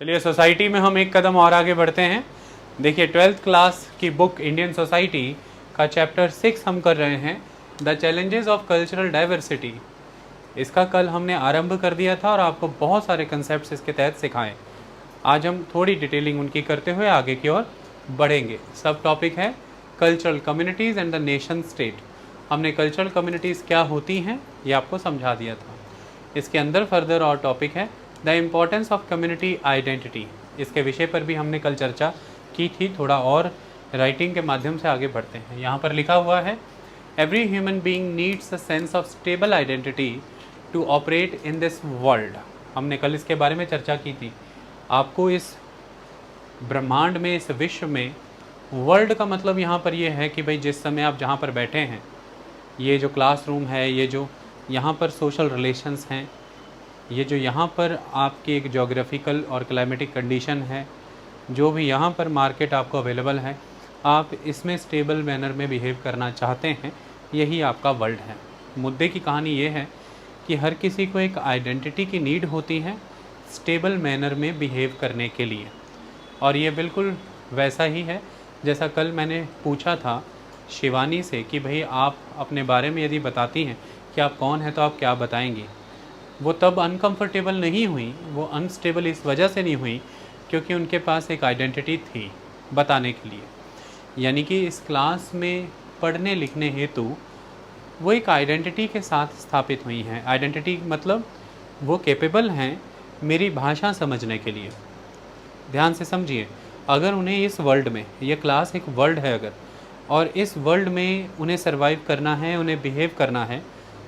चलिए सोसाइटी में हम एक कदम और आगे बढ़ते हैं। देखिए 12th क्लास की बुक इंडियन सोसाइटी का चैप्टर 6 हम कर रहे हैं, the challenges of cultural diversity. इसका कल हमने आरंभ कर दिया था और आपको बहुत सारे कंसेप्ट्स इसके तहत सिखाएं। आज हम थोड़ी डिटेलिंग उनकी करते हुए आगे की ओर बढ़ेंगे। सब टॉपिक है cultural communities and the nation state. हमने कल्चरल कम्युनिटीज़ क्या होती हैं ये आपको समझा दिया था। इसके अंदर फर्दर और टॉपिक है the importance of community identity. इसके विषय पर भी हमने कल चर्चा की थी। थोड़ा और राइटिंग के माध्यम से आगे बढ़ते हैं। यहाँ पर लिखा हुआ है every human being needs a sense of stable identity to operate in this world. हमने कल इसके बारे में चर्चा की थी। आपको इस ब्रह्मांड में, इस विश्व में, वर्ल्ड का मतलब यहाँ पर ये है कि भाई जिस समय आप जहाँ पर बैठे हैं, ये जो क्लासरूम है, ये जो यहाँ पर सोशल रिलेशंस हैं, ये जो यहाँ पर आपकी एक जोग्राफिकल और क्लाइमेटिक कंडीशन है, जो भी यहाँ पर मार्केट आपको अवेलेबल है, आप इसमें स्टेबल मैनर में बिहेव करना चाहते हैं, यही आपका वर्ल्ड है। मुद्दे की कहानी ये है कि हर किसी को एक आइडेंटिटी की नीड होती है स्टेबल मैनर में बिहेव करने के लिए। और ये बिल्कुल वैसा ही है जैसा कल मैंने पूछा था शिवानी से कि भाई आप अपने बारे में यदि बताती हैं कि आप कौन हैं तो आप क्या बताएंगी। वो तब अनकंफर्टेबल नहीं हुई, वो अनस्टेबल इस वजह से नहीं हुई क्योंकि उनके पास एक आइडेंटिटी थी बताने के लिए। यानी कि इस क्लास में पढ़ने लिखने हेतु वो एक आइडेंटिटी के साथ स्थापित हुई हैं। आइडेंटिटी मतलब वो कैपेबल हैं मेरी भाषा समझने के लिए। ध्यान से समझिए, अगर उन्हें इस वर्ल्ड में, ये क्लास एक वर्ल्ड है अगर, और इस वर्ल्ड में उन्हें सर्वाइव करना है, उन्हें बिहेव करना है,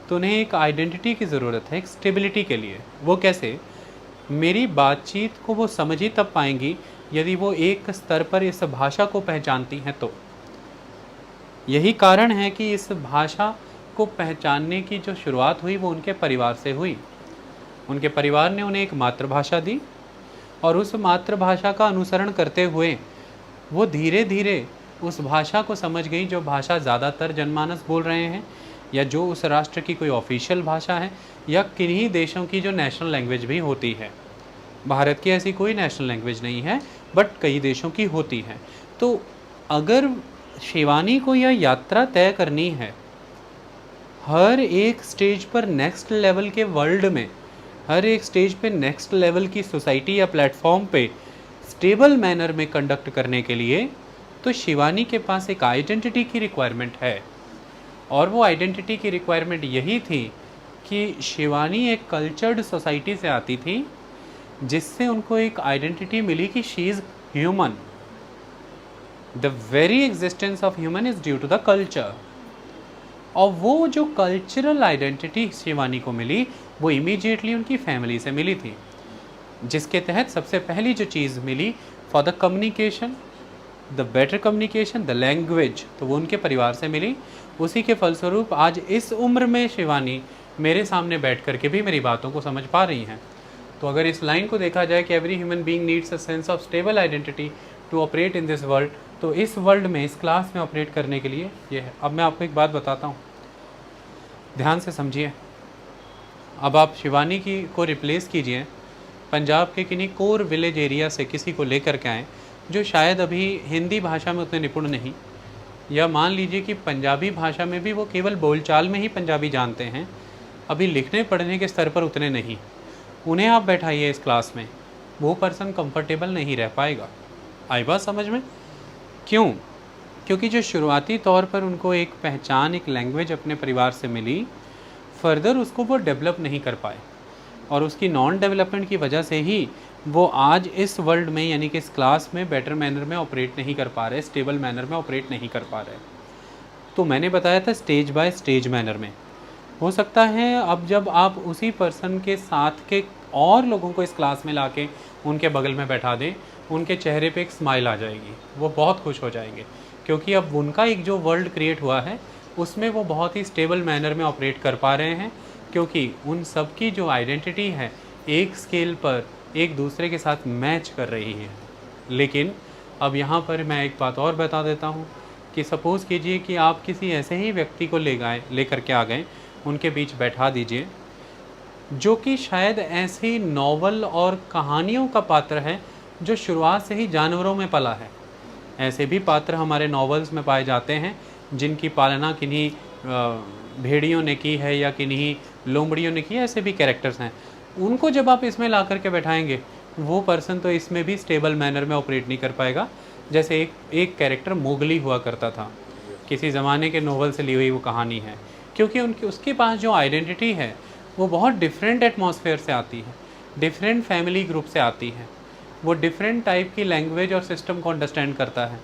तो उन्हें एक आइडेंटिटी की ज़रूरत है, एक स्टेबिलिटी के लिए। वो कैसे? मेरी बातचीत को वो समझ ही तब पाएंगी यदि वो एक स्तर पर इस भाषा को पहचानती हैं तो। यही कारण है कि इस भाषा को पहचानने की जो शुरुआत हुई वो उनके परिवार से हुई। उनके परिवार ने उन्हें एक मातृभाषा दी और उस मातृभाषा का अनुसरण करते हुए वो धीरे धीरे उस भाषा को समझ गई जो भाषा ज़्यादातर जनमानस बोल रहे हैं, या जो उस राष्ट्र की कोई ऑफिशियल भाषा है, या किन्हीं देशों की जो नेशनल लैंग्वेज भी होती है। भारत की ऐसी कोई नेशनल लैंग्वेज नहीं है, बट कई देशों की होती है। तो अगर शिवानी को यह यात्रा तय करनी है हर एक स्टेज पर, नेक्स्ट लेवल के वर्ल्ड में, हर एक स्टेज पे नेक्स्ट लेवल की सोसाइटी या प्लेटफॉर्म पे स्टेबल मैनर में कंडक्ट करने के लिए, तो शिवानी के पास एक आइडेंटिटी की रिक्वायरमेंट है। और वो आइडेंटिटी की रिक्वायरमेंट यही थी कि शिवानी एक कल्चर्ड सोसाइटी से आती थी जिससे उनको एक आइडेंटिटी मिली कि she is human. The very existence of human is due to the culture. और वो जो कल्चरल आइडेंटिटी शिवानी को मिली वो इमीडिएटली उनकी फैमिली से मिली थी, जिसके तहत सबसे पहली जो चीज़ मिली for the communication, the better communication, the language, तो वो उनके परिवार से मिली। उसी के फलस्वरूप आज इस उम्र में शिवानी मेरे सामने बैठ कर के भी मेरी बातों को समझ पा रही हैं। तो अगर इस लाइन को देखा जाए कि every human being needs a sense of stable identity to operate in this world, तो इस वर्ल्ड में, इस क्लास में ऑपरेट करने के लिए ये है। अब मैं आपको एक बात बताता हूँ, ध्यान से समझिए। अब आप शिवानी की को रिप्लेस कीजिए पंजाब के किन्हीं कोर विलेज एरिया से किसी को लेकर के आएँ जो शायद अभी हिंदी भाषा में उतने निपुण नहीं, या मान लीजिए कि पंजाबी भाषा में भी वो केवल बोलचाल में ही पंजाबी जानते हैं, अभी लिखने पढ़ने के स्तर पर उतने नहीं। उन्हें आप बैठाइए इस क्लास में, वो पर्सन कंफर्टेबल नहीं रह पाएगा। आई बात समझ में? क्यों? क्योंकि जो शुरुआती तौर पर उनको एक पहचान, एक लैंग्वेज अपने परिवार से मिली, फर्दर उसको वो डेवलप नहीं कर पाए, और उसकी नॉन डेवलपमेंट की वजह से ही वो आज इस वर्ल्ड में, यानी कि इस क्लास में बेटर मैनर में ऑपरेट नहीं कर पा रहे, स्टेबल मैनर में ऑपरेट नहीं कर पा रहे। तो मैंने बताया था स्टेज बाय स्टेज मैनर में। हो सकता है अब जब आप उसी पर्सन के साथ के और लोगों को इस क्लास में लाके उनके बगल में बैठा दें, उनके चेहरे पे एक स्माइल आ जाएगी, वो बहुत खुश हो जाएंगे, क्योंकि अब उनका एक जो वर्ल्ड क्रिएट हुआ है उसमें वो बहुत ही स्टेबल मैनर में ऑपरेट कर पा रहे हैं, क्योंकि उन सब की जो आइडेंटिटी है एक स्केल पर एक दूसरे के साथ मैच कर रही है। लेकिन अब यहाँ पर मैं एक बात और बता देता हूँ कि सपोज़ कीजिए कि आप किसी ऐसे ही व्यक्ति को लेकर के आ गए, उनके बीच बैठा दीजिए, जो कि शायद ऐसी नॉवल और कहानियों का पात्र है जो शुरुआत से ही जानवरों में पला है। ऐसे भी पात्र हमारे नॉवेल्स में पाए जाते हैं जिनकी पालना किन्हीं भेड़ियों ने की है या किन्हीं लोमड़ियों ने की है। ऐसे भी कैरेक्टर्स हैं, उनको जब आप इसमें ला करके बैठाएंगे वो पर्सन तो इसमें भी स्टेबल मैनर में ऑपरेट नहीं कर पाएगा। जैसे एक कैरेक्टर मोगली हुआ करता था, किसी ज़माने के नोवेल से ली हुई वो कहानी है, क्योंकि उसके पास जो आइडेंटिटी है वो बहुत डिफरेंट एटमॉस्फेयर से आती है, डिफरेंट फैमिली ग्रुप से आती है, वो डिफरेंट टाइप की लैंग्वेज और सिस्टम को अंडरस्टैंड करता है,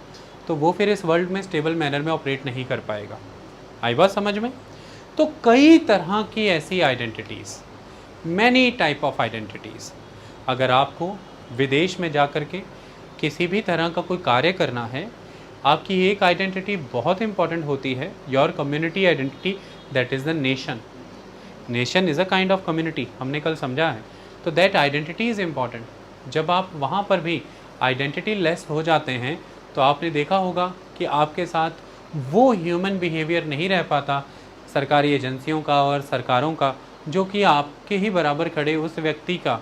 तो वो फिर इस वर्ल्ड में स्टेबल मैनर में ऑपरेट नहीं कर पाएगा। आई बात समझ में? तो कई तरह की ऐसी identities, many type of identities, अगर आपको विदेश में जा कर के किसी भी तरह का कोई कार्य करना है, आपकी एक आइडेंटिटी बहुत इंपॉर्टेंट होती है, your community identity, that is the nation. Nation is a kind of community, हमने कल समझा है। तो दैट आइडेंटिटी इज़ इम्पॉर्टेंट। जब आप वहाँ पर भी आइडेंटिटी लेस हो जाते हैं तो आपने देखा होगा कि आपके साथ वो ह्यूमन बिहेवियर नहीं रह पाता सरकारी एजेंसियों का और सरकारों का, जो कि आपके ही बराबर खड़े उस व्यक्ति का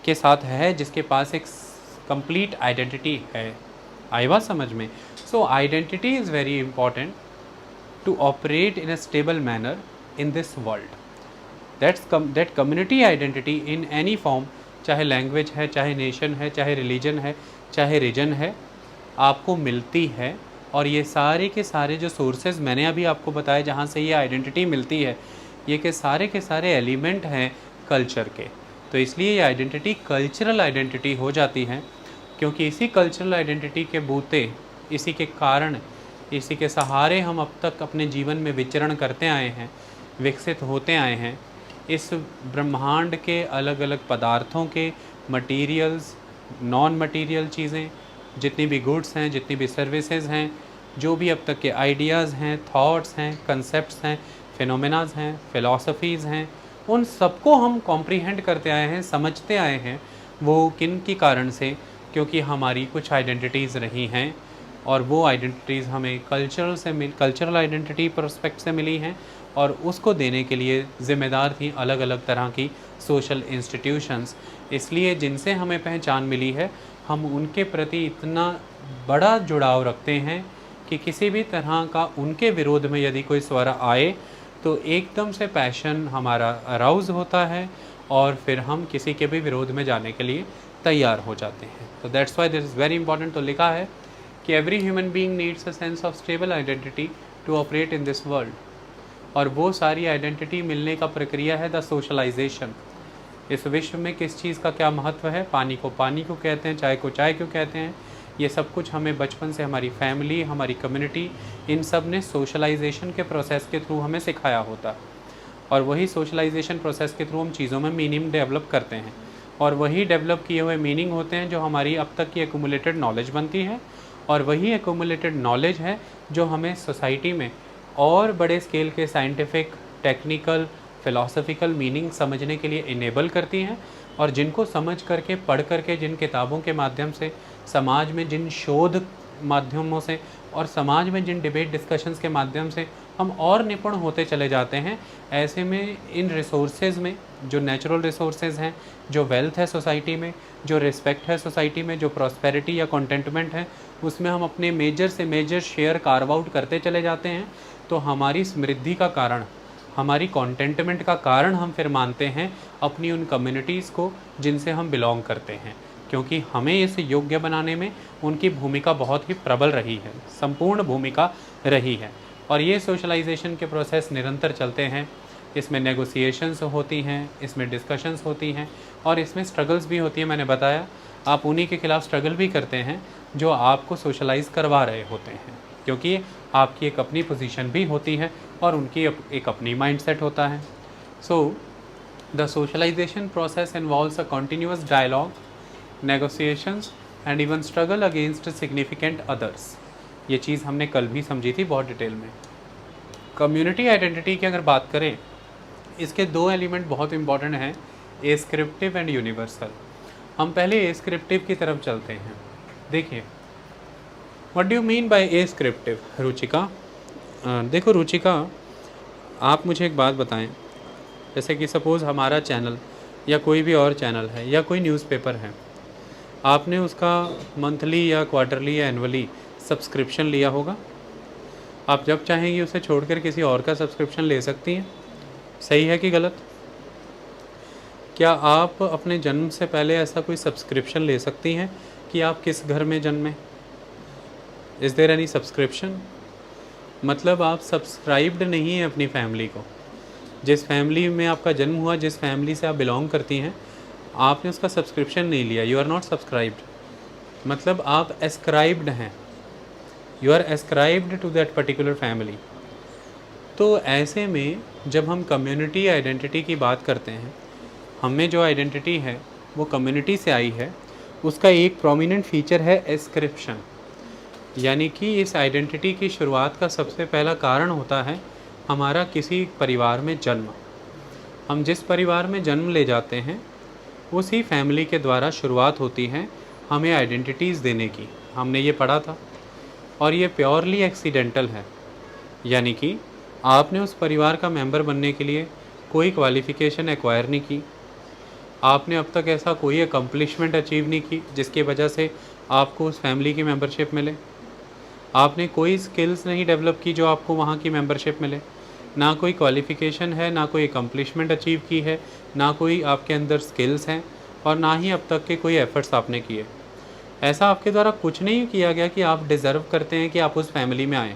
के साथ है जिसके पास एक कंप्लीट आइडेंटिटी है। आई बात समझ में? So identity is very important to operate in a stable manner in this world. That community identity in any form, चाहे लैंग्वेज है, चाहे नेशन है, चाहे रिलीजन है, चाहे रीजन है, आपको मिलती है। और ये सारे के सारे जो सोर्सेज मैंने अभी आपको बताया जहाँ से ये आइडेंटिटी मिलती है, ये के सारे एलिमेंट हैं कल्चर के। तो इसलिए ये आइडेंटिटी कल्चरल आइडेंटिटी हो जाती है, क्योंकि इसी कल्चरल आइडेंटिटी के बूते, इसी के कारण, इसी के सहारे हम अब तक अपने जीवन में विचरण करते आए हैं, विकसित होते आए हैं। इस ब्रह्मांड के अलग अलग पदार्थों के, मटीरियल्स, नॉन मटीरियल चीज़ें, जितनी भी गुड्स हैं, जितनी भी सर्विसेज हैं, जो भी अब तक के आइडियाज़ हैं, थॉट्स हैं, कंसेप्ट्स हैं, फिनोमेनाज हैं, फ़िलासफ़ीज़ हैं, उन सबको हम कॉम्प्रीहेंड करते आए हैं, समझते आए हैं। वो किन की कारण से? क्योंकि हमारी कुछ आइडेंटिटीज़ रही हैं और वो आइडेंटिटीज़ हमें कल्चरल आइडेंटिटी पर्सपेक्ट से मिली हैं, और उसको देने के लिए ज़िम्मेदार थी अलग अलग तरह की सोशल इंस्टीट्यूशंस। इसलिए जिनसे हमें पहचान मिली है, हम उनके प्रति इतना बड़ा जुड़ाव रखते हैं कि किसी भी तरह का उनके विरोध में यदि कोई स्वर आए तो एकदम से पैशन हमारा अराउज़ होता है और फिर हम किसी के भी विरोध में जाने के लिए तैयार हो जाते हैं। तो that's why this is very important. तो लिखा है कि every human being needs a sense of stable identity to operate in this world. और वो सारी आइडेंटिटी मिलने का प्रक्रिया है द सोशलाइजेशन। इस विश्व में किस चीज़ का क्या महत्व है, पानी को पानी क्यों कहते हैं, चाय को चाय क्यों कहते हैं, ये सब कुछ हमें बचपन से हमारी फैमिली, हमारी कम्युनिटी, इन सब ने सोशलाइजेशन के प्रोसेस के थ्रू हमें सिखाया होता। और वही सोशलाइजेशन प्रोसेस के थ्रू हम चीज़ों में मीनिंग डेवलप करते हैं, और वही डेवलप किए हुए मीनिंग होते हैं जो हमारी अब तक की एक्यूमुलेटेड नॉलेज बनती है। और वही एक्यूमुलेटेड नॉलेज है जो हमें सोसाइटी में और बड़े स्केल के साइंटिफिक, टेक्निकल, फ़िलासफ़िकल मीनिंग समझने के लिए इनेबल करती हैं, और जिनको समझ करके, पढ़ करके, जिन किताबों के माध्यम से, समाज में जिन शोध माध्यमों से और समाज में जिन डिबेट डिस्कशंस के माध्यम से हम और निपुण होते चले जाते हैं, ऐसे में इन रिसोर्सेज में, जो नेचुरल रिसोर्सेज हैं, जो वेल्थ है सोसाइटी में, जो रिस्पेक्ट है सोसाइटी में, जो प्रॉस्पेरिटी या कंटेंटमेंट है, उसमें हम अपने मेजर से मेजर शेयर कार्व आउट करते चले जाते हैं। तो हमारी समृद्धि का कारण, हमारी कंटेंटमेंट का कारण हम फिर मानते हैं अपनी उन कम्युनिटीज़ को जिनसे हम बिलोंग करते हैं, क्योंकि हमें इस योग्य बनाने में उनकी भूमिका बहुत ही प्रबल रही है, संपूर्ण भूमिका रही है। और ये सोशलाइजेशन के प्रोसेस निरंतर चलते हैं। इसमें नेगोशिएशंस होती हैं, इसमें डिस्कशंस होती हैं, और इसमें स्ट्रगल्स भी होती हैं। मैंने बताया, आप उन्हीं के खिलाफ़ स्ट्रगल भी करते हैं जो आपको सोशलाइज़ करवा रहे होते हैं, क्योंकि आपकी एक अपनी पोजीशन भी होती है और उनकी एक अपनी माइंडसेट होता है। So the socialization process involves a continuous dialogue, negotiations and even struggle against significant others. ये चीज़ हमने कल भी समझी थी बहुत डिटेल में। कम्युनिटी आइडेंटिटी की अगर बात करें, इसके दो एलिमेंट बहुत इंपॉर्टेंट हैं, एस्क्रिप्टिव एंड यूनिवर्सल। हम पहले एस्क्रिप्टिव की तरफ चलते हैं। देखिए, what do you mean by जैसे कि सपोज़ हमारा चैनल या कोई भी और चैनल है या कोई न्यूज़पेपर है, आपने उसका मंथली या क्वार्टरली या एनुअली सब्सक्रिप्शन लिया होगा। आप जब चाहेंगी उसे छोड़कर किसी और का सब्सक्रिप्शन ले सकती हैं। सही है कि गलत? क्या आप अपने जन्म से पहले ऐसा कोई सब्सक्रिप्शन ले सकती हैं कि आप किस घर में जन्मे? Is there any subscription? मतलब आप सब्सक्राइब्ड नहीं हैं अपनी फैमिली को। जिस फैमिली में आपका जन्म हुआ, जिस फैमिली से आप बिलोंग करती हैं, आपने उसका सब्सक्रिप्शन नहीं लिया। यू आर नॉट सब्सक्राइब्ड, मतलब आप एस्क्राइब्ड हैं। You are ascribed to that particular family. तो ऐसे में जब हम कम्युनिटी आइडेंटिटी की बात करते हैं, हमें जो आइडेंटिटी है वो कम्युनिटी से आई है, उसका एक प्रोमिनेंट फीचर है एस्क्रिप्शन। यानी कि इस आइडेंटिटी की शुरुआत का सबसे पहला कारण होता है हमारा किसी परिवार में जन्म। हम जिस परिवार में जन्म ले जाते हैं उसी फैमिली के द्वारा शुरुआत होती है हमें आइडेंटिटीज़ देने की। हमने ये पढ़ा था और ये प्योरली एक्सीडेंटल है। यानी कि आपने उस परिवार का मेंबर बनने के लिए कोई क्वालिफ़िकेशन एक्वायर नहीं की, आपने अब तक ऐसा कोई अकम्पलिशमेंट अचीव नहीं की जिसकी वजह से आपको उस फैमिली की मेंबरशिप मिले, आपने कोई स्किल्स नहीं डेवलप की जो आपको वहाँ की मेंबरशिप मिले, ना कोई क्वालिफ़िकेशन है, ना कोई अकम्पलिशमेंट अचीव की है, ना कोई आपके अंदर स्किल्स हैं और ना ही अब तक के कोई एफ़र्ट्स आपने किए। ऐसा आपके द्वारा कुछ नहीं किया गया कि आप डिज़र्व करते हैं कि आप उस फैमिली में आएँ,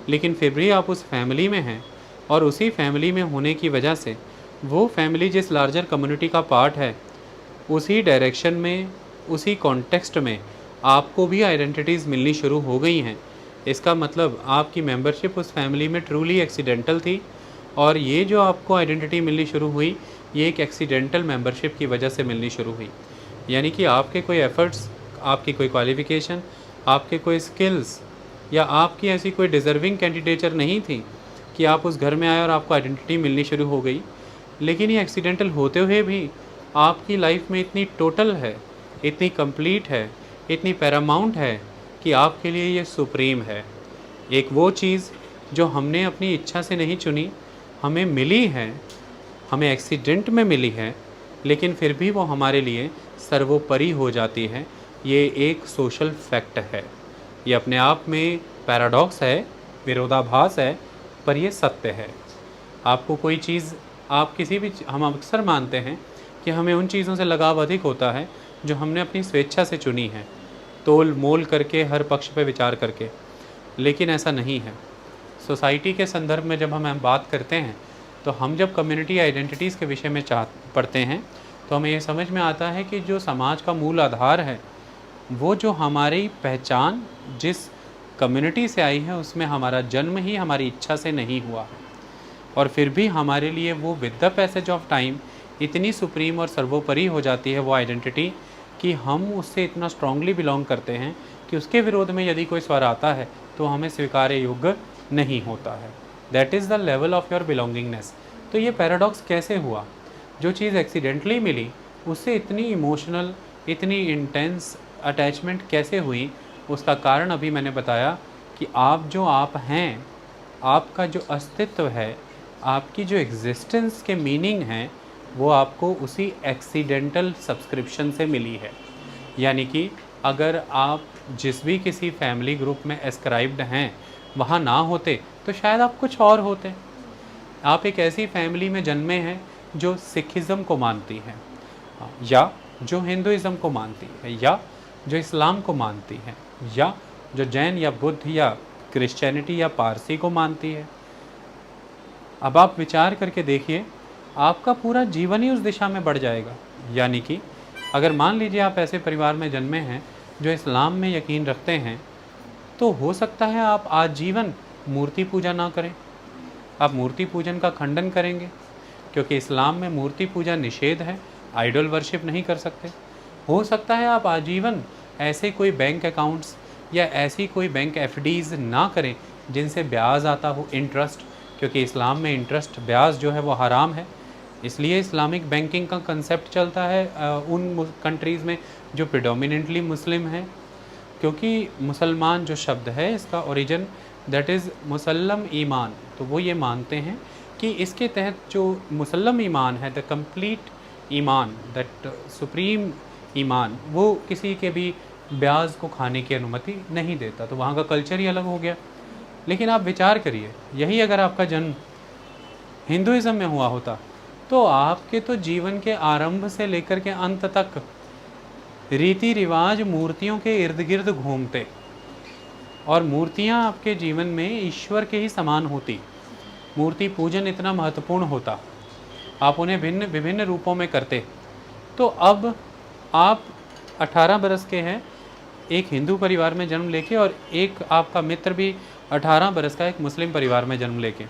लेकिन फिर भी आप उस फैमिली में हैं और उसी फैमिली में होने की वजह से वो फैमिली जिस लार्जर कम्युनिटी का पार्ट है, उसी डायरेक्शन में, उसी कॉन्टेक्स्ट में आपको भी आइडेंटिटीज़ मिलनी शुरू हो गई हैं। इसका मतलब आपकी मेंबरशिप उस फैमिली में ट्रूली एक्सीडेंटल थी और ये जो आपको आइडेंटिटी मिलनी शुरू हुई, ये एक एक्सीडेंटल मेंबरशिप की वजह से मिलनी शुरू हुई। यानी कि आपके कोई एफ़र्ट्स, आपकी कोई क्वालिफ़िकेशन, आपके कोई स्किल्स या आपकी ऐसी कोई डिज़र्विंग कैंडिडेचर नहीं थी कि आप उस घर में आए और आपको आइडेंटिटी मिलनी शुरू हो गई। लेकिन ये एक्सीडेंटल होते हुए भी आपकी लाइफ में इतनी टोटल है, इतनी कंप्लीट है, इतनी पैरामाउंट है कि आपके लिए ये सुप्रीम है। एक वो चीज़ जो हमने अपनी इच्छा से नहीं चुनी, हमें मिली है, हमें एक्सीडेंट में मिली है, लेकिन फिर भी वो हमारे लिए सर्वोपरि हो जाती है। ये एक सोशल फैक्ट है। ये अपने आप में पैराडॉक्स है, विरोधाभास है, पर ये सत्य है। आपको कोई चीज़, आप किसी भी, हम अक्सर मानते हैं कि हमें उन चीज़ों से लगाव अधिक होता है जो हमने अपनी स्वेच्छा से चुनी है, तोल मोल करके, हर पक्ष पे विचार करके, लेकिन ऐसा नहीं है। सोसाइटी के संदर्भ में जब हम बात करते हैं तो हम जब कम्युनिटी आइडेंटिटीज़ के विषय में पढ़ते हैं तो हमें ये समझ में आता है कि जो समाज का मूल आधार है, वो जो हमारी पहचान जिस कम्युनिटी से आई है उसमें हमारा जन्म ही हमारी इच्छा से नहीं हुआ, और फिर भी हमारे लिए वो with the passage of time इतनी सुप्रीम और सर्वोपरि हो जाती है वो आइडेंटिटी कि हम उससे इतना स्ट्रांगली बिलोंग करते हैं कि उसके विरोध में यदि कोई स्वर आता है तो हमें स्वीकार्य योग्य नहीं होता है। That is the level of your belongingness. तो ये पैराडॉक्स कैसे हुआ? जो चीज़ एक्सीडेंटली मिली उससे इतनी इमोशनल, इतनी इंटेंस अटैचमेंट कैसे हुई? उसका कारण अभी मैंने बताया कि आप जो आप हैं, आपका जो अस्तित्व है, आपकी जो एग्जिस्टेंस के मीनिंग हैं, वो आपको उसी एक्सीडेंटल सब्सक्रिप्शन से मिली है। यानी कि अगर आप जिस भी किसी फैमिली ग्रुप में एस्क्राइब्ड हैं वहाँ ना होते तो शायद आप कुछ और होते। आप एक ऐसी फैमिली में जन्मे हैं जो सिखिज़म को मानती है, या जो हिंदुइज़म को मानती है, या जो इस्लाम को मानती है, या जो जैन या बुद्ध या क्रिश्चियनिटी या पारसी को मानती है। अब आप विचार करके देखिए, आपका पूरा जीवन ही उस दिशा में बढ़ जाएगा। यानी कि अगर मान लीजिए आप ऐसे परिवार में जन्मे हैं जो इस्लाम में यकीन रखते हैं, तो हो सकता है आप आजीवन मूर्ति पूजा ना करें, आप मूर्ति पूजन का खंडन करेंगे, क्योंकि इस्लाम में मूर्ति पूजा निषेध है, आइडल वर्शिप नहीं कर सकते। हो सकता है आप आजीवन ऐसे कोई बैंक अकाउंट्स या ऐसी कोई बैंक एफडीज़ ना करें जिनसे ब्याज आता हो, इंटरेस्ट, क्योंकि इस्लाम में इंटरेस्ट, ब्याज जो है वो हराम है। इसलिए इस्लामिक बैंकिंग का कंसेप्ट चलता है उन कंट्रीज़ में जो प्रिडोमिनेंटली मुस्लिम हैं, क्योंकि मुसलमान जो शब्द है इसका ओरिजिन दैट इज़ मुसल्लम ईमान, तो वो ये मानते हैं कि इसके तहत जो मुसल्लम ईमान है, द कंप्लीट ईमान, दैट सुप्रीम ईमान, वो किसी के भी ब्याज को खाने की अनुमति नहीं देता। तो वहाँ का कल्चर ही अलग हो गया। लेकिन आप विचार करिए, यही अगर आपका जन्म हिंदुइज़्म में हुआ होता तो आपके तो जीवन के आरंभ से लेकर के अंत तक रीति रिवाज मूर्तियों के इर्द गिर्द घूमते, और मूर्तियाँ आपके जीवन में ईश्वर के ही समान होती। मूर्ति पूजन इतना महत्वपूर्ण होता, आप उन्हें भिन्न विभिन्न रूपों में करते। तो अब आप 18 बरस के हैं, एक हिंदू परिवार में जन्म लेके, और एक आपका मित्र भी 18 बरस का एक मुस्लिम परिवार में जन्म लेके।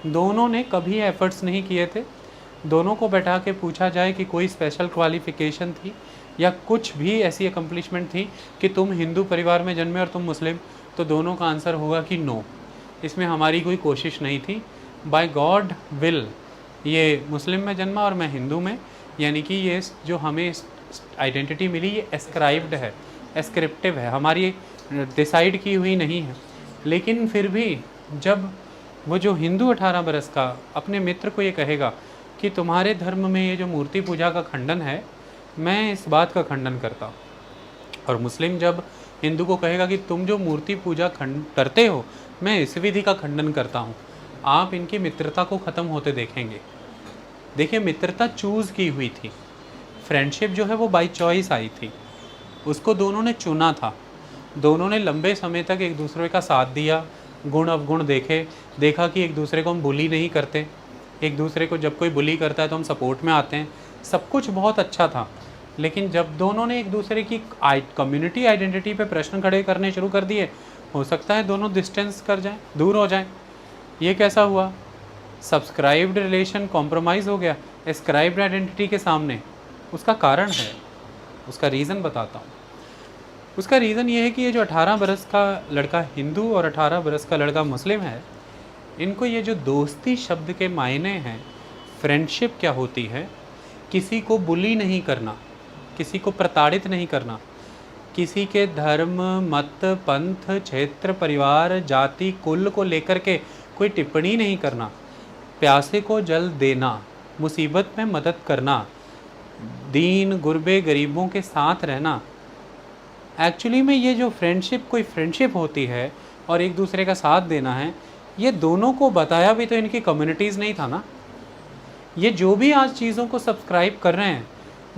दोनों ने कभी एफर्ट्स नहीं किए थे। दोनों को बैठा के पूछा जाए कि कोई स्पेशल क्वालिफ़िकेशन थी या कुछ भी ऐसी अकम्पलिशमेंट थी कि तुम हिंदू परिवार में जन्मे और तुम मुस्लिम, तो दोनों का आंसर होगा कि नो, इसमें हमारी कोई कोशिश नहीं थी। बाय गॉड विल ये मुस्लिम में जन्मा और मैं हिंदू में, यानी कि ये जो हमें आइडेंटिटी मिली ये एस्क्राइब्ड है, एस्क्रिप्टिव है, हमारी डिसाइड की हुई नहीं है। लेकिन फिर भी जब वो जो हिंदू 18 बरस का अपने मित्र को ये कहेगा कि तुम्हारे धर्म में ये जो मूर्ति पूजा का खंडन है, मैं इस बात का खंडन करता हूँ, और मुस्लिम जब हिंदू को कहेगा कि तुम जो मूर्ति पूजा करते हो, मैं इस विधि का खंडन करता हूँ, आप इनकी मित्रता को ख़त्म होते देखेंगे। देखिए, मित्रता चूज़ की हुई थी, फ्रेंडशिप जो है वो बाई चॉइस आई थी, उसको दोनों ने चुना था। दोनों ने लंबे समय तक एक दूसरे का साथ दिया, गुण अवगुण देखे, देखा कि एक दूसरे को हम बुली नहीं करते, एक दूसरे को जब कोई बुली करता है तो हम सपोर्ट में आते हैं, सब कुछ बहुत अच्छा था। लेकिन जब दोनों ने एक दूसरे की कम्युनिटी आइडेंटिटी पे प्रश्न खड़े करने शुरू कर दिए, हो सकता है दोनों डिस्टेंस कर जाएं, दूर हो जाएं। ये कैसा हुआ? सब्सक्राइब्ड रिलेशन कॉम्प्रोमाइज़ हो गया एस्क्राइब्ड आइडेंटिटी के सामने। उसका कारण है, उसका रीज़न बताता हूँ। उसका रीज़न ये है कि ये जो 18 बरस का लड़का हिंदू और 18 बरस का लड़का मुस्लिम है, इनको ये जो दोस्ती शब्द के मायने हैं, फ्रेंडशिप क्या होती है, किसी को बुली नहीं करना, किसी को प्रताड़ित नहीं करना, किसी के धर्म, मत, पंथ, क्षेत्र, परिवार, जाति, कुल को लेकर के कोई टिप्पणी नहीं करना, प्यासे को जल देना, मुसीबत में मदद करना, दीन गुरबे गरीबों के साथ रहना। एक्चुअली में ये जो फ्रेंडशिप कोई फ्रेंडशिप होती है और एक दूसरे का साथ देना है, ये दोनों को बताया भी तो इनकी कम्युनिटीज़ नहीं था ना। ये जो भी आज चीज़ों को सब्सक्राइब कर रहे हैं,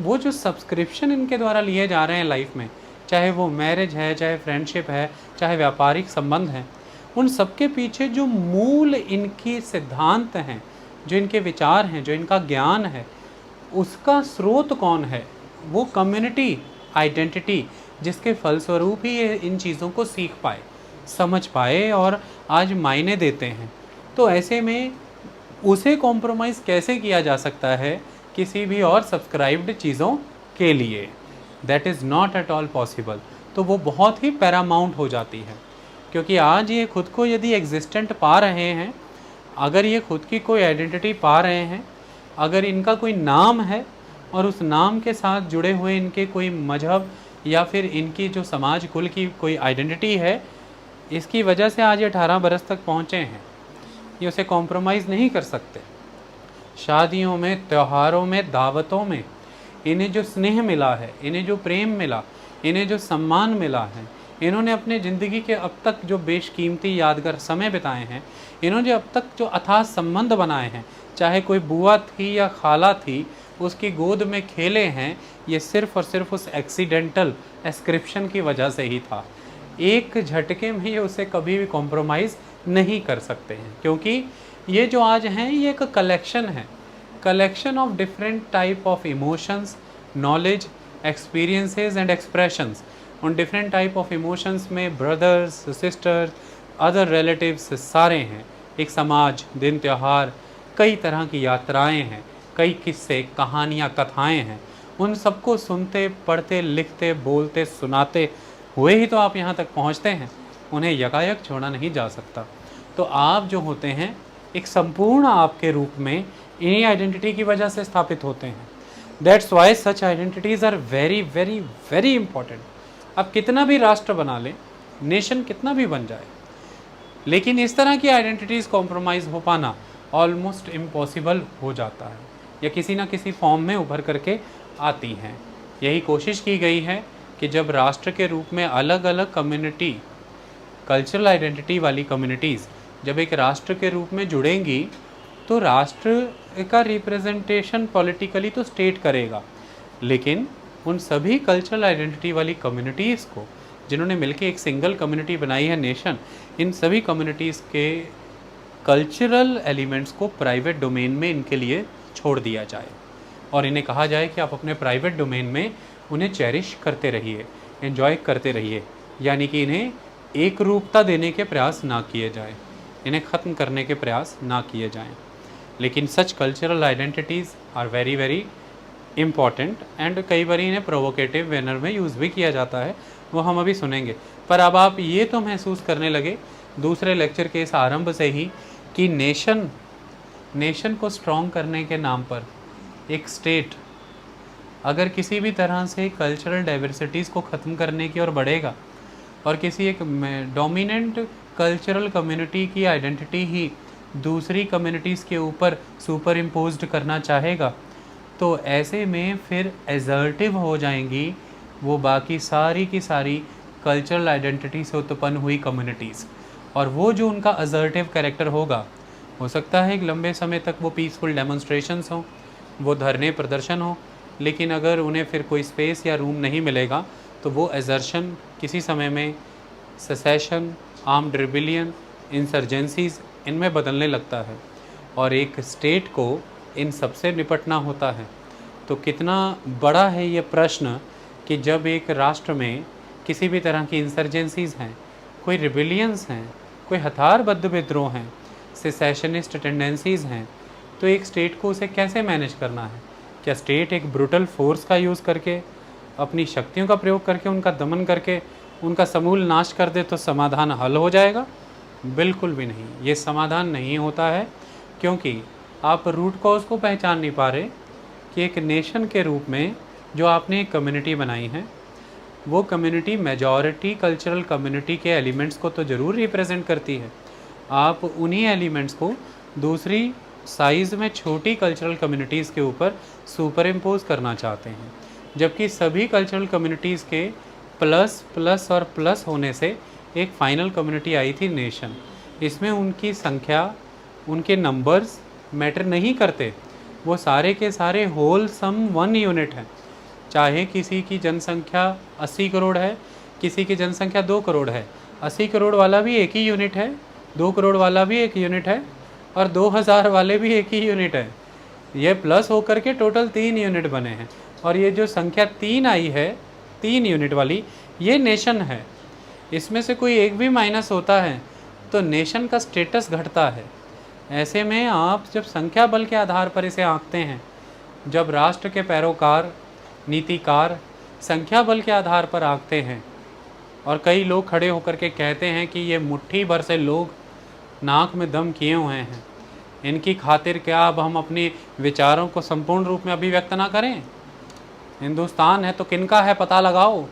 वो जो सब्सक्रिप्शन इनके द्वारा लिए जा रहे हैं लाइफ में, चाहे वो मैरिज है, चाहे फ्रेंडशिप है, चाहे व्यापारिक संबंध हैं, उन सब के पीछे जो मूल इनकी सिद्धांत हैं, जो इनके विचार हैं, जो इनका ज्ञान है, उसका स्रोत कौन है? वो कम्युनिटी आइडेंटिटी, जिसके फलस्वरूप ही ये इन चीज़ों को सीख पाए, समझ पाए और आज मायने देते हैं। तो ऐसे में उसे कॉम्प्रोमाइज़ कैसे किया जा सकता है किसी भी और सब्सक्राइब्ड चीज़ों के लिए? That is not at all possible. तो वो बहुत ही पैरामाउंट हो जाती है, क्योंकि आज ये खुद को यदि एग्जिस्टेंट पा रहे हैं, अगर ये खुद की कोई आइडेंटिटी पा रहे हैं, अगर इनका कोई नाम है और उस नाम के साथ जुड़े हुए इनके कोई मजहब या फिर इनकी जो समाज कुल की कोई आइडेंटिटी है, इसकी वजह से आज ये 18 बरस तक पहुँचे हैं, ये उसे कॉम्प्रोमाइज़ नहीं कर सकते। शादियों में, त्योहारों में, दावतों में इन्हें जो स्नेह मिला है, इन्हें जो प्रेम मिला, इन्हें जो सम्मान मिला है, इन्होंने अपने ज़िंदगी के अब तक जो बेशकीमती यादगार समय बिताए हैं, इन्होंने अब तक जो अथाह संबंध बनाए हैं, चाहे कोई बुआ थी या खाला थी, उसकी गोद में खेले हैं, ये सिर्फ़ और सिर्फ उस एक्सीडेंटल एस्क्रिप्शन की वजह से ही था। एक झटके में ये उसे कभी भी कॉम्प्रोमाइज़ नहीं कर सकते हैं, क्योंकि ये जो आज हैं ये एक कलेक्शन है, collection of different type of emotions, knowledge, experiences and expressions. उन डिफरेंट टाइप ऑफ इमोशंस में ब्रदर्स, सिस्टर्स, अदर रिलेटिव्स सारे हैं। एक समाज, दिन त्यौहार, कई तरह की यात्राएं हैं, कई किस्से, कहानियाँ, कथाएं हैं। उन सबको सुनते, पढ़ते, लिखते, बोलते, सुनाते हुए ही तो आप यहाँ तक पहुँचते हैं, उन्हें यकायक छोड़ा नहीं जा सकता। तो आप जो होते हैं एक संपूर्ण आपके रूप में इन्हीं आइडेंटिटी की वजह से स्थापित होते हैं। That's why such identities are very very very important. अब कितना भी राष्ट्र बना लें, नेशन कितना भी बन जाए, लेकिन इस तरह की आइडेंटिटीज़ कॉम्प्रोमाइज़ हो पाना ऑलमोस्ट इम्पॉसिबल हो जाता है या किसी ना किसी फॉर्म में उभर करके आती हैं। यही कोशिश की गई है कि जब राष्ट्र के रूप में अलग अलग कम्युनिटी, कल्चरल आइडेंटिटी वाली कम्युनिटीज़ जब एक राष्ट्र के रूप में जुड़ेंगी तो राष्ट्र का रिप्रेजेंटेशन पॉलिटिकली तो स्टेट करेगा, लेकिन उन सभी कल्चरल आइडेंटिटी वाली कम्युनिटीज़ को जिन्होंने मिलकर एक सिंगल कम्युनिटी बनाई है नेशन, इन सभी कम्युनिटीज़ के कल्चरल एलिमेंट्स को प्राइवेट डोमेन में इनके लिए छोड़ दिया जाए और इन्हें कहा जाए कि आप अपने प्राइवेट डोमेन में उन्हें चेरिश करते रहिए, एंजॉय करते रहिए, यानी कि इन्हें एक रूपता देने के प्रयास ना किए जाए, इन्हें ख़त्म करने के प्रयास ना किए जाएं। लेकिन such cultural identities are very very important and कई बार इन्हें प्रोवोकेटिव मैनर में यूज़ भी किया जाता है, वो हम अभी सुनेंगे। पर अब आप ये तो महसूस करने लगे दूसरे लेक्चर के इस आरंभ से ही कि नेशन को स्ट्रॉन्ग करने के नाम पर एक स्टेट अगर किसी भी तरह से कल्चरल डाइवर्सिटीज़ को ख़त्म करने की ओर बढ़ेगा और किसी एक डोमिनेंट कल्चरल कम्युनिटी की आइडेंटिटी ही दूसरी कम्युनिटीज़ के ऊपर सुपर इम्पोज्ड करना चाहेगा, तो ऐसे में फिर एजर्टिव हो जाएंगी वो बाकी सारी की सारी कल्चरल आइडेंटिटी से उत्पन्न हुई कम्युनिटीज़। और वो जो उनका असर्टिव कैरेक्टर होगा, हो सकता है कि लंबे समय तक वो पीसफुल डेमोन्स्ट्रेशंस हों, वो धरने प्रदर्शन हो, लेकिन अगर उन्हें फिर कोई स्पेस या रूम नहीं मिलेगा तो वो एजर्शन किसी समय में सेसेशन, आर्म्ड रिबिलियन, इंसर्जेंसीज इनमें बदलने लगता है। और एक स्टेट को इन सबसे निपटना होता है। तो कितना बड़ा है ये प्रश्न कि जब एक राष्ट्र में किसी भी तरह की इंसर्जेंसीज हैं, कोई रिबिलियंस हैं, कोई हथियारबद्ध विद्रोह हैं, सेसेशनिस्ट टेंडेंसीज़ हैं, तो एक स्टेट को उसे कैसे मैनेज करना है। क्या स्टेट एक ब्रूटल फोर्स का यूज़ करके, अपनी शक्तियों का प्रयोग करके, उनका दमन करके उनका समूल नाश कर दे तो समाधान हल हो जाएगा? बिल्कुल भी नहीं, ये समाधान नहीं होता है, क्योंकि आप रूट कॉज को पहचान नहीं पा रहे कि एक नेशन के रूप में जो आपने एक कम्युनिटी बनाई है, वो कम्युनिटी मेजॉरिटी कल्चरल कम्युनिटी के एलिमेंट्स को तो ज़रूर रिप्रेजेंट करती है। आप उन्हीं एलिमेंट्स को दूसरी साइज़ में छोटी कल्चरल कम्युनिटीज़ के ऊपर सुपर इम्पोज करना चाहते हैं, जबकि सभी कल्चरल कम्युनिटीज़ के प्लस प्लस और प्लस होने से एक फाइनल कम्युनिटी आई थी नेशन। इसमें उनकी संख्या, उनके नंबर्स मैटर नहीं करते, वो सारे के सारे होल सम वन यूनिट हैं। चाहे किसी की जनसंख्या 80 करोड़ है, किसी की जनसंख्या 2 करोड़ है, 80 करोड़ वाला भी एक ही यूनिट है, 2 करोड़ वाला भी एक यूनिट है और 2000 वाले भी एक ही यूनिट है। ये प्लस होकर के टोटल 3 यूनिट बने हैं। और ये जो संख्या 3 आई है, 3 यूनिट वाली, ये नेशन है। इसमें से कोई एक भी माइनस होता है तो नेशन का स्टेटस घटता है। ऐसे में आप जब संख्या बल के आधार पर इसे आंकते हैं, जब राष्ट्र के पैरोकार, नीतिकार संख्या बल के आधार पर आंकते हैं और कई लोग खड़े होकर के कहते हैं कि ये मुट्ठी भर से लोग नाक में दम किए हुए हैं, इनकी खातिर क्या अब हम अपने विचारों को संपूर्ण रूप में अभिव्यक्त ना करें? हिंदुस्तान है तो किनका है पता लगाओ।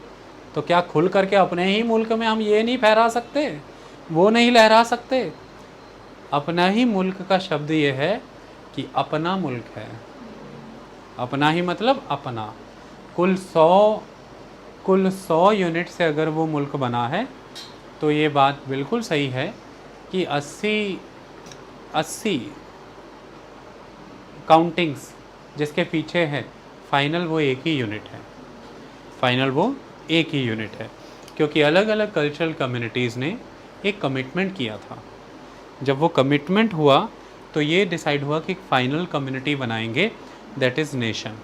तो क्या खुल करके अपने ही मुल्क में हम ये नहीं फहरा सकते, वो नहीं लहरा सकते? अपना ही मुल्क का शब्द ये है कि अपना मुल्क है। अपना ही मतलब अपना। कुल 100 यूनिट से अगर वो मुल्क बना है तो ये बात बिल्कुल सही है कि 80 काउंटिंग्स जिसके पीछे है, फाइनल वो एक ही यूनिट है। फाइनल वो एक ही यूनिट है, क्योंकि अलग अलग कल्चरल कम्युनिटीज़ ने एक कमिटमेंट किया था। जब वो कमिटमेंट हुआ तो ये डिसाइड हुआ कि एक फाइनल कम्युनिटी बनाएंगे, दैट इज़ नेशन।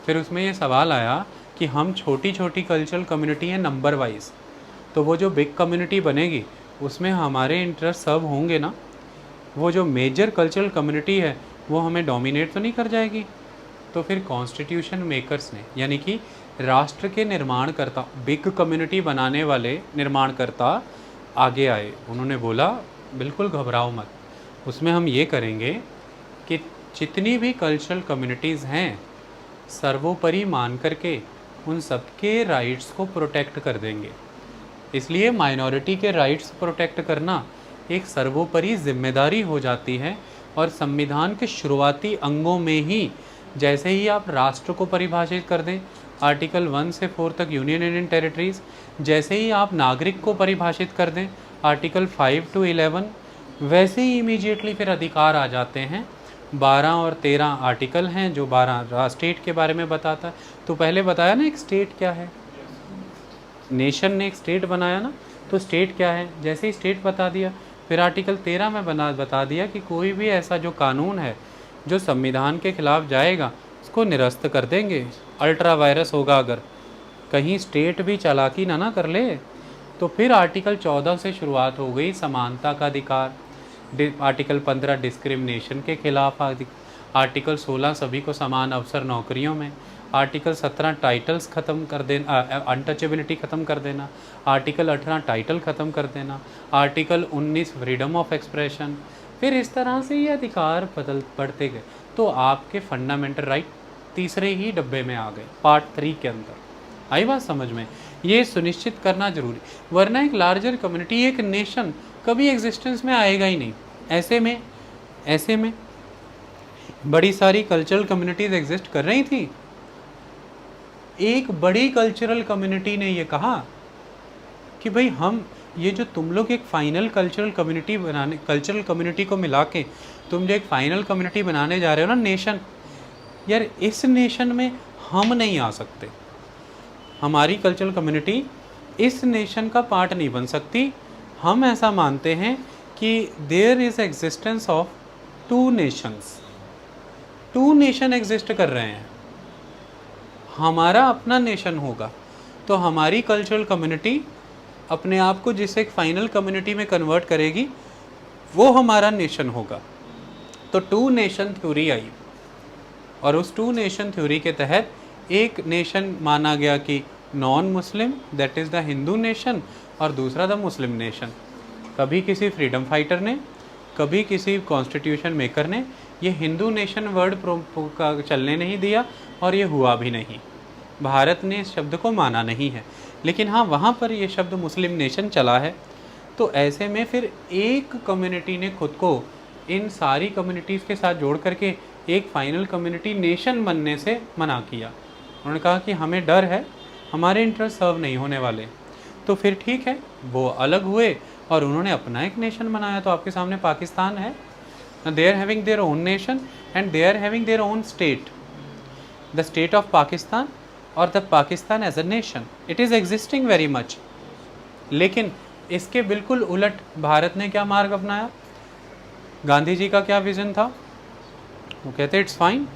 फिर उसमें ये सवाल आया कि हम छोटी छोटी कल्चरल कम्युनिटी हैं नंबर वाइज, तो वो जो बिग कम्युनिटी बनेगी उसमें हमारे इंटरेस्ट सब होंगे ना। वो जो मेजर कल्चरल कम्युनिटी है वो हमें डोमिनेट तो नहीं कर जाएगी। तो फिर कॉन्स्टिट्यूशन मेकर्स ने, यानी कि राष्ट्र के निर्माणकर्ता, बिग कम्युनिटी बनाने वाले निर्माणकर्ता आगे आए। उन्होंने बोला बिल्कुल घबराओ मत, उसमें हम ये करेंगे कि जितनी भी कल्चरल कम्युनिटीज़ हैं सर्वोपरि मान करके उन सबके राइट्स को प्रोटेक्ट कर देंगे। इसलिए माइनॉरिटी के राइट्स प्रोटेक्ट करना एक सर्वोपरि जिम्मेदारी हो जाती है और संविधान के शुरुआती अंगों में ही जैसे ही आप राष्ट्र को परिभाषित कर दें, आर्टिकल 1 से 4 तक यूनियन एंड टेरिटरीज, जैसे ही आप नागरिक को परिभाषित कर दें, आर्टिकल 5 to 11, वैसे ही इमीडिएटली फिर अधिकार आ जाते हैं। 12 और 13 आर्टिकल हैं जो 12 स्टेट के बारे में बताता है। तो पहले बताया ना एक स्टेट क्या है, नेशन ने एक स्टेट बनाया ना, तो स्टेट क्या है, जैसे ही स्टेट बता दिया, फिर आर्टिकल 13 में बता दिया कि कोई भी ऐसा जो कानून है जो संविधान के खिलाफ जाएगा उसको निरस्त कर देंगे। अल्ट्रा वायरस होगा अगर कहीं स्टेट भी चालाकी ना कर ले। तो फिर आर्टिकल 14 से शुरुआत हो गई समानता का अधिकार, आर्टिकल 15 डिस्क्रिमिनेशन के खिलाफ, आर्टिकल 16 सभी को समान अवसर नौकरियों में, आर्टिकल 17 टाइटल्स ख़त्म कर देना, अनटचेबिलिटी ख़त्म कर देना, आर्टिकल 18 टाइटल ख़त्म कर देना, आर्टिकल 19 फ्रीडम ऑफ एक्सप्रेशन। फिर इस तरह से ये अधिकार बढ़ते गए। तो आपके फंडामेंटल राइट तीसरे ही डब्बे में आ गए, पार्ट 3 के अंदर। आई बात समझ में? ये सुनिश्चित करना जरूरी, वरना एक लार्जर कम्युनिटी, एक नेशन कभी एग्जिस्टेंस में आएगा ही नहीं। ऐसे में बड़ी सारी कल्चरल कम्युनिटीज़ एग्जिस्ट कर रही थी। एक बड़ी कल्चरल कम्युनिटी ने ये कहा कि भाई हम ये जो तुम लोग एक फाइनल कल्चरल कम्युनिटी को मिला के तुम जो एक फाइनल कम्युनिटी बनाने जा रहे हो ना, नेशन, यार इस नेशन में हम नहीं आ सकते। हमारी कल्चरल कम्युनिटी इस नेशन का पार्ट नहीं बन सकती। हम ऐसा मानते हैं कि there is existence of 2 nations. 2 nation exist कर रहे हैं। हमारा अपना नेशन होगा तो हमारी कल्चरल कम्युनिटी अपने आप को जिस एक फाइनल कम्युनिटी में कन्वर्ट करेगी वो हमारा नेशन होगा। तो 2 नेशन थ्योरी आई और उस 2 नेशन थ्योरी के तहत एक नेशन माना गया कि non Muslim, that is the Hindu nation, और दूसरा द मुस्लिम नेशन। कभी किसी फ्रीडम फाइटर ने, कभी किसी कॉन्स्टिट्यूशन मेकर ने ये हिंदू नेशन वर्ड का चलने नहीं दिया और ये हुआ भी नहीं। भारत ने इस शब्द को माना नहीं है, लेकिन हाँ वहाँ पर ये शब्द मुस्लिम नेशन चला है। तो ऐसे में फिर एक कम्युनिटी ने खुद को इन सारी कम्युनिटीज़ के साथ जोड़ करके एक फाइनल कम्युनिटी नेशन बनने से मना किया। उन्होंने कहा कि हमें डर है, हमारे इंटरेस्ट सर्व नहीं होने वाले। तो फिर ठीक है, वो अलग हुए और उन्होंने अपना एक नेशन बनाया। तो आपके सामने पाकिस्तान है, they are having their own nation and they are having their own state, the state of Pakistan और the Pakistan as a nation. It is existing very much. लेकिन इसके बिल्कुल उलट भारत ने क्या मार्ग अपनाया? गांधी जी का क्या विज़न था? वो कहते इट्स फाइन,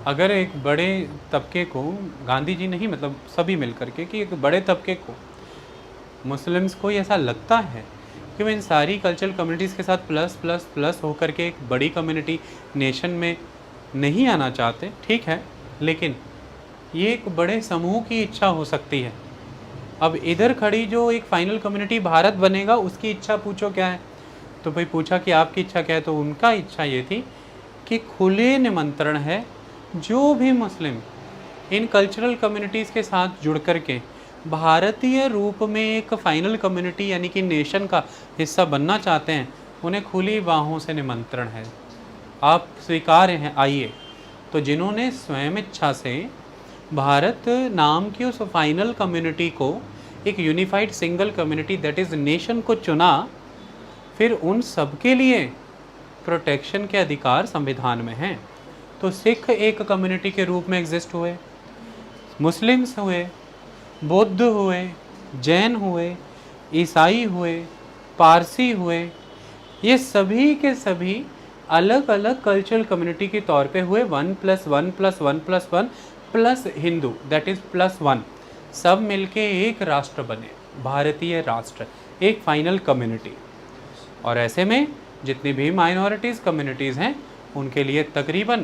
अगर एक बड़े तबके को, गांधी जी नहीं मतलब सभी मिलकर के, कि एक बड़े तबके को, मुस्लिम्स को ऐसा लगता है कि वो इन सारी कल्चरल कम्युनिटीज़ के साथ प्लस प्लस प्लस होकर के एक बड़ी कम्युनिटी नेशन में नहीं आना चाहते, ठीक है, लेकिन ये एक बड़े समूह की इच्छा हो सकती है। अब इधर खड़ी जो एक फाइनल कम्युनिटी भारत बनेगा, उसकी इच्छा पूछो क्या है? तो भाई पूछा कि आपकी इच्छा क्या है? तो उनका इच्छा ये थी कि खुले निमंत्रण है जो भी मुस्लिम इन कल्चरल कम्युनिटीज़ के साथ जुड़ कर के भारतीय रूप में एक फाइनल कम्युनिटी यानी कि नेशन का हिस्सा बनना चाहते हैं, उन्हें खुली बाहों से निमंत्रण है, आप स्वीकार हैं, आइए। तो जिन्होंने स्वयं इच्छा से भारत नाम की उस फाइनल कम्युनिटी को एक unified single community that is nation को चुना, फिर उन सब के लिए प्रोटेक्शन के अधिकार संविधान में हैं। तो सिख एक कम्युनिटी के रूप में एग्जिस्ट हुए, मुस्लिम्स हुए, बौद्ध हुए, जैन हुए, ईसाई हुए, पारसी हुए, ये सभी के सभी अलग अलग कल्चरल कम्युनिटी के तौर पे हुए। 1+1+1+1 प्लस हिंदू दैट इज़ +1, सब मिलके एक राष्ट्र बने, भारतीय राष्ट्र, एक फाइनल कम्युनिटी। और ऐसे में जितनी भी माइनॉरिटीज़ कम्युनिटीज़ हैं उनके लिए तकरीबन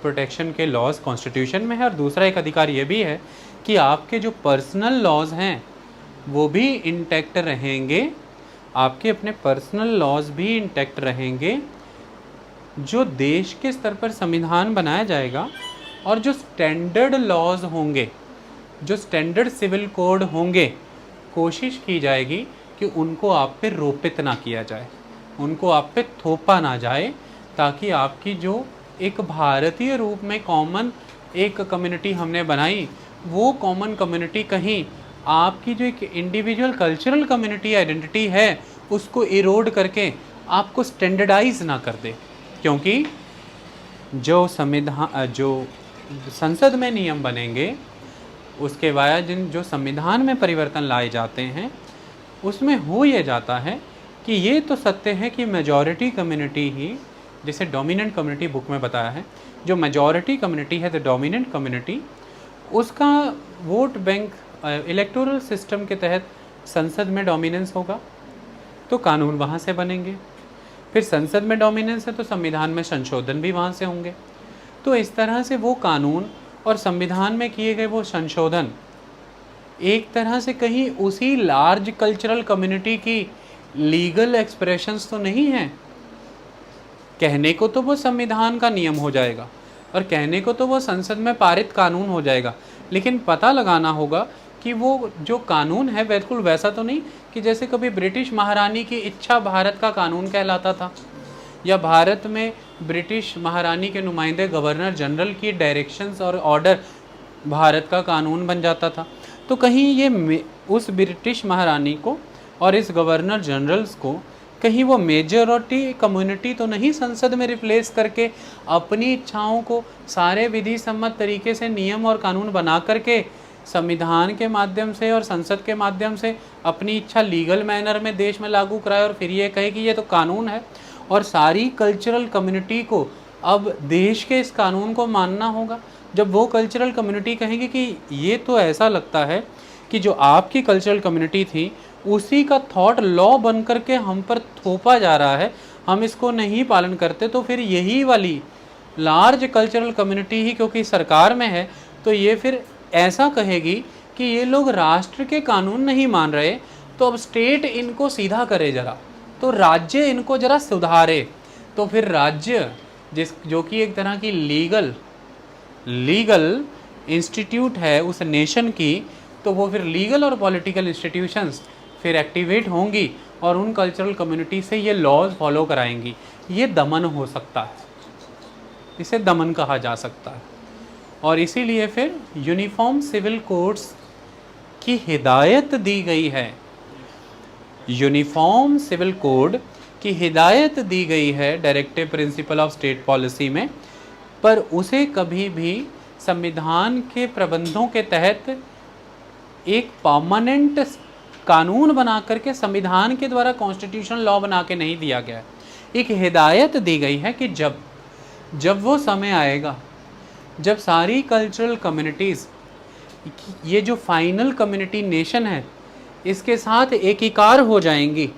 प्रोटेक्शन के लॉज कॉन्स्टिट्यूशन में है। और दूसरा एक अधिकार ये भी है कि आपके जो पर्सनल लॉज हैं वो भी इंटैक्ट रहेंगे, आपके अपने पर्सनल लॉज भी इंटैक्ट रहेंगे। जो देश के स्तर पर संविधान बनाया जाएगा और जो स्टैंडर्ड लॉज होंगे, जो स्टैंडर्ड सिविल कोड होंगे, कोशिश की जाएगी कि उनको आप पे रोपित ना किया जाए, उनको आप पे थोपा ना जाए, ताकि आपकी जो एक भारतीय रूप में कॉमन एक कम्युनिटी हमने बनाई, वो कॉमन कम्युनिटी कहीं आपकी जो एक इंडिविजुअल कल्चरल कम्युनिटी आइडेंटिटी है उसको इरोड करके आपको स्टैंडर्डाइज ना कर दे। क्योंकि जो संसद में नियम बनेंगे उसके वाया जो संविधान में परिवर्तन लाए जाते हैं उसमें हो ये जाता है कि ये तो सत्य है कि मेजॉरिटी कम्युनिटी ही, जैसे डोमिनेंट कम्युनिटी बुक में बताया है, जो मेजॉरिटी कम्युनिटी है द डोमिनेंट कम्युनिटी, उसका वोट बैंक इलेक्टोरल सिस्टम के तहत संसद में डोमिनेंस होगा तो कानून वहाँ से बनेंगे। फिर संसद में डोमिनेंस है तो संविधान में संशोधन भी वहाँ से होंगे। तो इस तरह से वो कानून और संविधान में किए गए वो संशोधन एक तरह से कहीं उसी लार्ज कल्चरल कम्युनिटी की लीगल एक्सप्रेशंस तो नहीं है। कहने को तो वो संविधान का नियम हो जाएगा और कहने को तो वो संसद में पारित कानून हो जाएगा, लेकिन पता लगाना होगा कि वो जो कानून है बिल्कुल वैसा तो नहीं कि जैसे कभी ब्रिटिश महारानी की इच्छा भारत का कानून कहलाता था, या भारत में ब्रिटिश महारानी के नुमाइंदे गवर्नर जनरल की डायरेक्शंस और ऑर्डर भारत का कानून बन जाता था। तो कहीं ये उस ब्रिटिश महारानी को और इस गवर्नर जनरल्स को कहीं वो मेजॉरिटी कम्युनिटी तो नहीं संसद में रिप्लेस करके अपनी इच्छाओं को सारे विधि सम्मत तरीके से नियम और कानून बना करके संविधान के माध्यम से और संसद के माध्यम से अपनी इच्छा लीगल मैनर में देश में लागू कराए और फिर ये कहे कि ये तो कानून है, और सारी कल्चरल कम्युनिटी को अब देश के इस कानून को मानना होगा। जब वो कल्चरल कम्युनिटी कहेंगे कि ये तो ऐसा लगता है कि जो आपकी कल्चरल कम्युनिटी थी उसी का थॉट लॉ बन करके हम पर थोपा जा रहा है, हम इसको नहीं पालन करते, तो फिर यही वाली लार्ज कल्चरल कम्युनिटी ही क्योंकि सरकार में है तो ये फिर ऐसा कहेगी कि ये लोग राष्ट्र के कानून नहीं मान रहे, तो अब स्टेट इनको सीधा करे जरा, तो राज्य इनको जरा सुधारे। तो फिर राज्य जो कि एक तरह की लीगल इंस्टीट्यूट है उस नेशन की, तो वो फिर लीगल और पॉलिटिकल इंस्टीट्यूशंस फिर एक्टिवेट होंगी और उन कल्चरल कम्युनिटी से ये लॉज फॉलो कराएंगी। ये दमन हो सकता है, इसे दमन कहा जा सकता है। और इसीलिए फिर यूनिफॉर्म सिविल कोड्स की हिदायत दी गई है, यूनिफॉर्म सिविल कोड की हिदायत दी गई है directive principle of state policy में, पर उसे कभी भी संविधान के प्रबंधों के तहत एक परमानेंट कानून बना करके संविधान के द्वारा कॉन्स्टिट्यूशनल लॉ बना के नहीं दिया गया है। एक हिदायत दी गई है कि जब वो समय आएगा जब सारी कल्चरल कम्युनिटीज़, ये जो फाइनल कम्युनिटी नेशन है, इसके साथ एकीकार हो जाएंगी,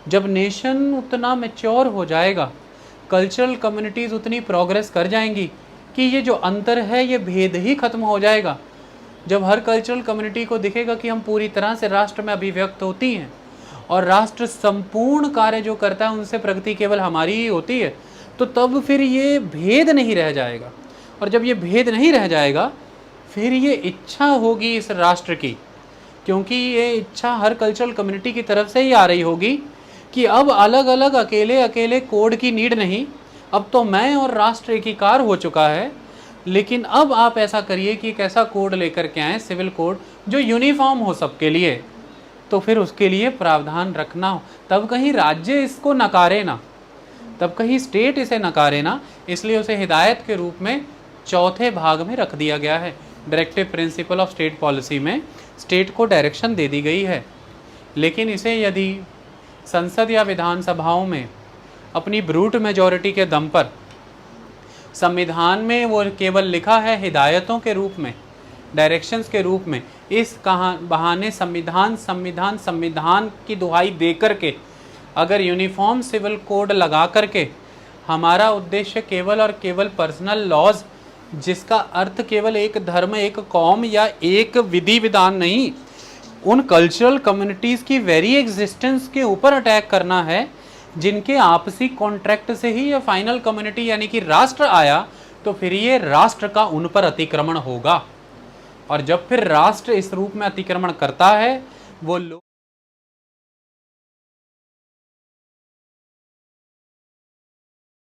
जब नेशन उतना मैच्योर हो जाएगा, कल्चरल कम्युनिटीज़ उतनी प्रोग्रेस कर जाएंगी कि ये जो अंतर है ये भेद ही खत्म हो जाएगा। जब हर कल्चरल कम्युनिटी को दिखेगा कि हम पूरी तरह से राष्ट्र में अभिव्यक्त होती हैं और राष्ट्र संपूर्ण कार्य जो करता है उनसे प्रगति केवल हमारी ही होती है, तो तब फिर ये भेद नहीं रह जाएगा। और जब ये भेद नहीं रह जाएगा फिर ये इच्छा होगी इस राष्ट्र की, क्योंकि ये इच्छा हर कल्चरल कम्युनिटी की तरफ से ही आ रही होगी कि अब अलग अलग अकेले कोड की नीड नहीं, अब तो मैं और राष्ट्र एकीकार हो चुका है, लेकिन अब आप ऐसा करिए कि एक ऐसा कोड लेकर के आएँ, सिविल कोड, जो यूनिफॉर्म हो सबके लिए। तो फिर उसके लिए प्रावधान रखना हो, तब कहीं राज्य इसको नकारे ना, तब कहीं स्टेट इसे नकारे ना, इसलिए उसे हिदायत के रूप में चौथे भाग में रख दिया गया है। Directive principle of state policy में स्टेट को डायरेक्शन दे दी गई है, लेकिन इसे यदि संसद या विधानसभाओं में अपनी ब्रूट मेजॉरिटी के दम पर, संविधान में वो केवल लिखा है हिदायतों के रूप में, डायरेक्शंस के रूप में, इस बहाने संविधान की दुहाई दे करके अगर यूनिफॉर्म सिविल कोड लगा करके हमारा उद्देश्य केवल और केवल पर्सनल लॉज, जिसका अर्थ केवल एक धर्म, एक कौम या एक विधि विधान नहीं, उन कल्चरल कम्युनिटीज़ की वेरी एग्जिस्टेंस के ऊपर अटैक करना है, जिनके आपसी कॉन्ट्रैक्ट से ही ये फाइनल कम्युनिटी यानी कि राष्ट्र आया, तो फिर ये राष्ट्र का उन पर अतिक्रमण होगा। और जब फिर राष्ट्र इस रूप में अतिक्रमण करता है, वो लोग